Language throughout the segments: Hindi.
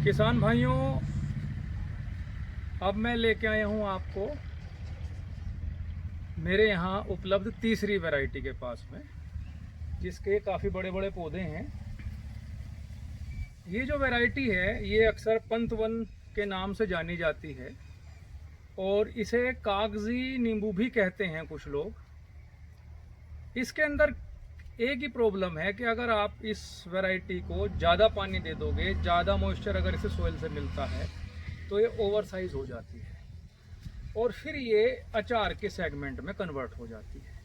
किसान भाइयों, अब मैं लेके आया हूँ आपको मेरे यहाँ उपलब्ध तीसरी वैरायटी के पास में, जिसके काफ़ी बड़े बड़े पौधे हैं। ये जो वैरायटी है ये अक्सर पंतवन के नाम से जानी जाती है और इसे कागजी नींबू भी कहते हैं कुछ लोग। इसके अंदर एक ही प्रॉब्लम है कि अगर आप इस वैरायटी को ज़्यादा पानी दे दोगे, ज़्यादा मॉइस्चर अगर इसे सोइल से मिलता है तो ये ओवर साइज हो जाती है और फिर ये अचार के सेगमेंट में कन्वर्ट हो जाती है।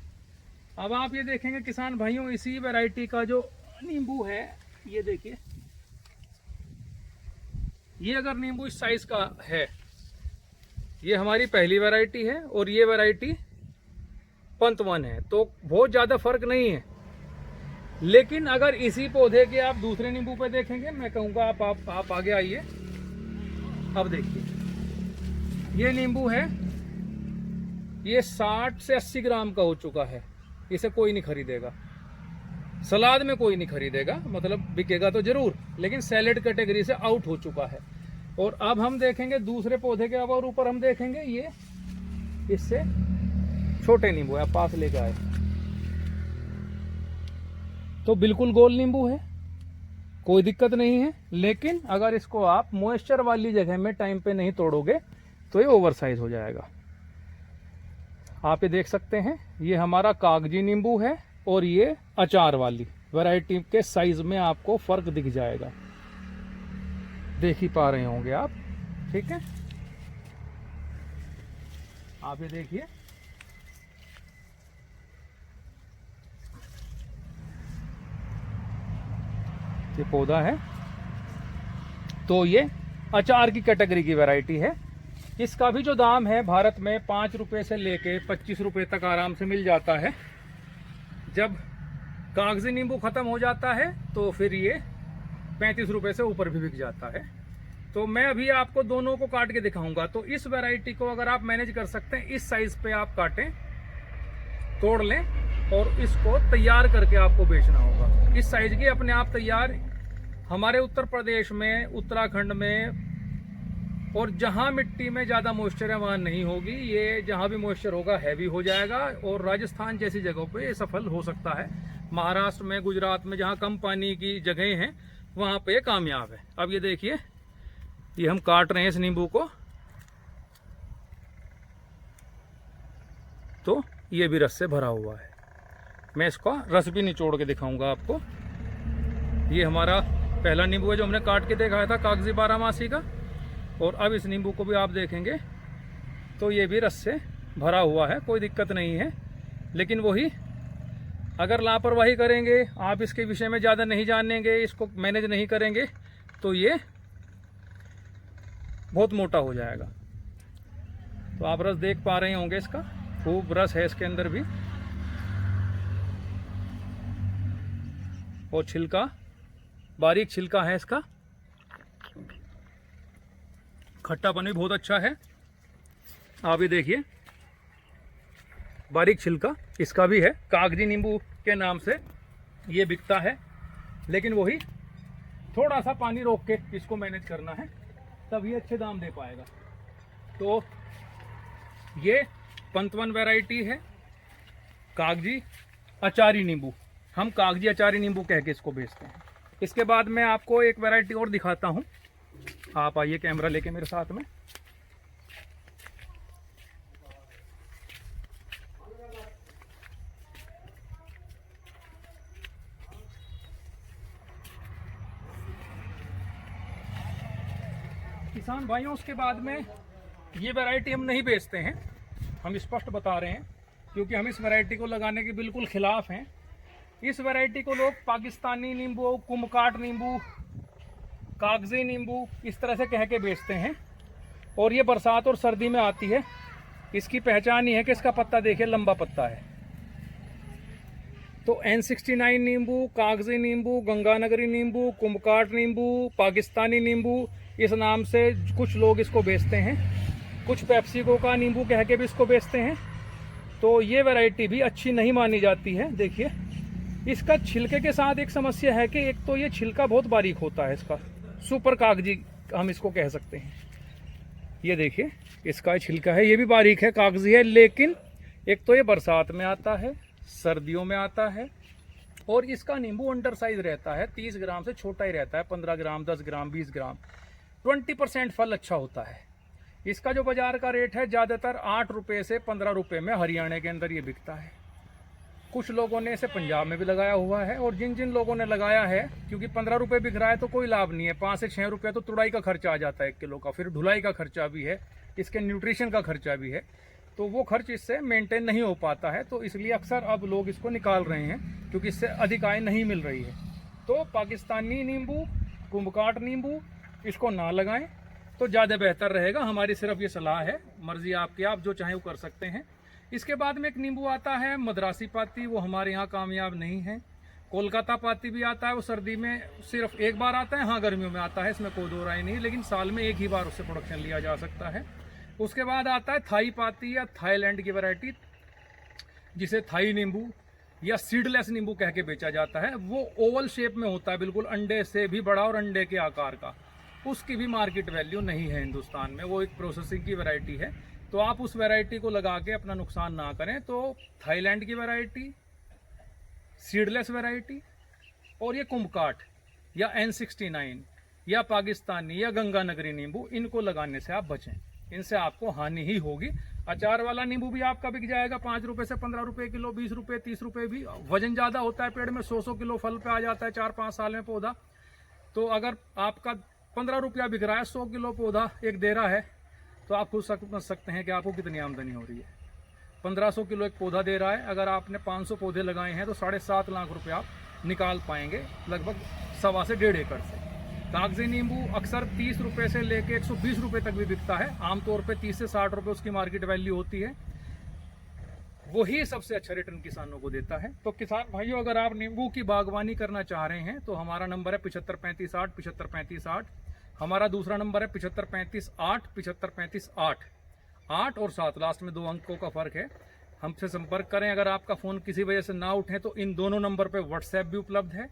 अब आप ये देखेंगे किसान भाइयों, इसी वैरायटी का जो नींबू है ये देखिए, ये अगर नींबू इस साइज का है, ये हमारी पहली वैरायटी है और ये वैरायटी पंतवन है, तो बहुत ज़्यादा फर्क नहीं है। लेकिन अगर इसी पौधे के आप दूसरे नींबू पे देखेंगे, मैं कहूँगा आप आगे आइए। अब देखिए, ये नींबू है, ये 60 से 80 ग्राम का हो चुका है। इसे कोई नहीं खरीदेगा, सलाद में कोई नहीं खरीदेगा, मतलब बिकेगा तो जरूर, लेकिन सैलेड कैटेगरी से आउट हो चुका है। और अब हम देखेंगे दूसरे पौधे के और ऊपर हम देखेंगे ये इससे छोटे नींबू है। आप पास लेकर आए तो बिल्कुल गोल नींबू है, कोई दिक्कत नहीं है। लेकिन अगर इसको आप मॉइस्चर वाली जगह में टाइम पे नहीं तोड़ोगे तो ये ओवर साइज हो जाएगा। आप ये देख सकते हैं, ये हमारा कागजी नींबू है और ये अचार वाली वैरायटी के साइज में आपको फर्क दिख जाएगा, देख ही पा रहे होंगे आप। ठीक है, आप ये देखिए, ये पौधा है, तो ये अचार की कैटेगरी की वैरायटी है। इसका भी जो दाम है भारत में 5 रुपए से लेके 25 रुपए तक आराम से मिल जाता है। जब कागजी नींबू ख़त्म हो जाता है तो फिर ये 35 रुपए से ऊपर भी बिक जाता है। तो मैं अभी आपको दोनों को काट के दिखाऊंगा। तो इस वैरायटी को अगर आप मैनेज कर सकते हैं, इस साइज़ पे आप काटें, तोड़ लें और इसको तैयार करके आपको बेचना होगा। इस साइज की अपने आप तैयार हमारे उत्तर प्रदेश में, उत्तराखंड में और जहां मिट्टी में ज़्यादा मॉइस्चर है वहां नहीं होगी। ये जहां भी मॉइस्चर होगा हैवी हो जाएगा और राजस्थान जैसी जगहों पे ये सफल हो सकता है। महाराष्ट्र में, गुजरात में जहां कम पानी की जगह हैं वहां पे ये कामयाब है। अब ये देखिए, ये हम काट रहे हैं इस नींबू को, तो ये भी रस से भरा हुआ है। मैं इसका रस भी निचोड़ के दिखाऊंगा आपको। ये हमारा पहला नींबू है जो हमने काट के दिखाया था, कागजी बारहमासी का। और अब इस नींबू को भी आप देखेंगे तो ये भी रस से भरा हुआ है, कोई दिक्कत नहीं है। लेकिन वही, अगर लापरवाही करेंगे, आप इसके विषय में ज़्यादा नहीं जानेंगे, इसको मैनेज नहीं करेंगे, तो ये बहुत मोटा हो जाएगा। तो आप रस देख पा रहे होंगे, इसका खूब रस है इसके अंदर भी। और छिलका, बारीक छिलका है इसका, खट्टापन भी बहुत अच्छा है। आप ये देखिए, बारीक छिलका इसका भी है। कागजी नींबू के नाम से ये बिकता है, लेकिन वही थोड़ा सा पानी रोक के इसको मैनेज करना है, तब ये अच्छे दाम दे पाएगा। तो ये पंतवन वैरायटी है, कागजी अचारी नींबू। हम कागजी अचारी नींबू कह के इसको बेचते हैं। इसके बाद मैं आपको एक वैरायटी और दिखाता हूँ। आप आइए कैमरा लेके मेरे साथ में। किसान भाइयों, उसके बाद में ये वैरायटी हम नहीं बेचते हैं, हम स्पष्ट बता रहे हैं, क्योंकि हम इस वैरायटी को लगाने के बिल्कुल खिलाफ हैं। इस वैरायटी को लोग पाकिस्तानी नींबू, कुम्भकाट नींबू, कागजी नींबू इस तरह से कह के बेचते हैं। और ये बरसात और सर्दी में आती है। इसकी पहचान ही है कि इसका पत्ता देखिए लंबा पत्ता है। तो N69 नींबू, कागजी नींबू, गंगानगरी नींबू, कुम्भकाट नींबू, पाकिस्तानी नींबू, इस नाम से कुछ लोग इसको बेचते हैं। कुछ पेप्सिको का नींबू कह के भी इसको बेचते हैं। तो ये वैरायटी भी अच्छी नहीं मानी जाती है। देखिए, इसका छिलके के साथ एक समस्या है कि एक तो ये छिलका बहुत बारीक होता है इसका, सुपर कागजी हम इसको कह सकते हैं। ये देखिए इसका छिलका है, ये भी बारीक है, कागजी है, लेकिन एक तो ये बरसात में आता है, सर्दियों में आता है, और इसका नींबू अंडर साइज रहता है, 30 ग्राम से छोटा ही रहता है, 15 ग्राम, 10 ग्राम, 20 ग्राम, 20% फल अच्छा होता है। इसका जो बाजार का रेट है ज़्यादातर 8 रुपये से 15 रुपये में हरियाणा के अंदर ये बिकता है। कुछ लोगों ने इसे पंजाब में भी लगाया हुआ है, और जिन जिन लोगों ने लगाया है, क्योंकि 15 रुपये बिक रहा है तो कोई लाभ नहीं है, 5 से 6 रुपये तो तुड़ाई का खर्चा आ जाता है 1 किलो का, फिर ढुलाई का खर्चा भी है, इसके न्यूट्रिशन का खर्चा भी है, तो वो खर्च इससे मेंटेन नहीं हो पाता है। तो इसलिए अक्सर अब लोग इसको निकाल रहे हैं, क्योंकि इससे अधिक आय नहीं मिल रही है। तो पाकिस्तानी नींबू, कुंभकाट नींबू, इसको ना लगाएं तो ज़्यादा बेहतर रहेगा। हमारी सिर्फ ये सलाह है, मर्जी आपकी, आप जो चाहें वो कर सकते हैं। इसके बाद में एक नींबू आता है मद्रासी पाती, वो हमारे यहाँ कामयाब नहीं है। कोलकाता पाती भी आता है, वो सर्दी में सिर्फ एक बार आता है, हाँ गर्मियों में आता है, इसमें कोई दो राय नहीं, लेकिन साल में एक ही बार उससे प्रोडक्शन लिया जा सकता है। उसके बाद आता है थाई पाती या थाईलैंड की वैरायटी, जिसे थाई नींबू या सीडलेस नींबू कह के बेचा जाता है। वो ओवल शेप में होता है, बिल्कुल अंडे से भी बड़ा और अंडे के आकार का। उसकी भी मार्केट वैल्यू नहीं है हिंदुस्तान में, वो एक प्रोसेसिंग की वैरायटी है। तो आप उस वैरायटी को लगा के अपना नुकसान ना करें। तो थाईलैंड की वैरायटी, सीडलेस वैरायटी, और ये कुंभकाट या N69 या पाकिस्तानी या गंगानगरी नींबू, इनको लगाने से आप बचें, इनसे आपको हानि ही होगी। अचार वाला नींबू भी आपका बिक जाएगा 5 रुपये से 15 रुपये किलो, 20 रुपये, 30 रुपये भी। वजन ज़्यादा होता है, पेड़ में 100 किलो फल पे आ जाता है 4-5 साल में पौधा। तो अगर आपका 15 रुपया बिक रहा है, 100 किलो पौधा एक दे रहा है, तो आप खुद समझ सकते हैं कि आपको कितनी आमदनी हो रही है। 1500 किलो एक पौधा दे रहा है, अगर आपने 500 पौधे लगाए हैं तो 7.5 लाख रुपये आप निकाल पाएंगे, लगभग 1.25 से 1.5 एकड़ से। कागजी नींबू अक्सर 30 रुपये से लेके 120 रुपये तक भी बिकता है, आमतौर पे 30 से 60 रुपये उसकी मार्केट वैल्यू होती है। वही सबसे अच्छा रिटर्न किसानों को देता है। तो किसान भाइयों, अगर आप नींबू की बागवानी करना चाह रहे हैं तो हमारा नंबर है 7535 8 7535 8। हमारा दूसरा नंबर है 7535 8 7535 8। 8 और 7 लास्ट में 2 अंकों का फर्क है। हमसे संपर्क करें। अगर आपका फ़ोन किसी वजह से ना उठे तो इन दोनों नंबर पर व्हाट्सएप भी उपलब्ध है,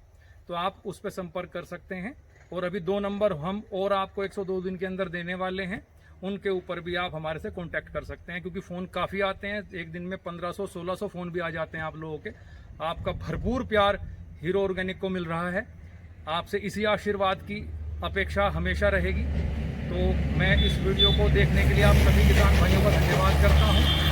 तो आप उस पर संपर्क कर सकते हैं। और अभी 2 नंबर हम और आपको 102 दिन के अंदर देने वाले हैं, उनके ऊपर भी आप हमारे से कांटेक्ट कर सकते हैं, क्योंकि फ़ोन काफ़ी आते हैं, एक दिन में 1500-1600 फ़ोन भी आ जाते हैं आप लोगों के। आपका भरपूर प्यार हीरो ऑर्गेनिक को मिल रहा है, आपसे इसी आशीर्वाद की अपेक्षा हमेशा रहेगी। तो मैं इस वीडियो को देखने के लिए आप सभी किसान भाइयों का धन्यवाद करता हूँ।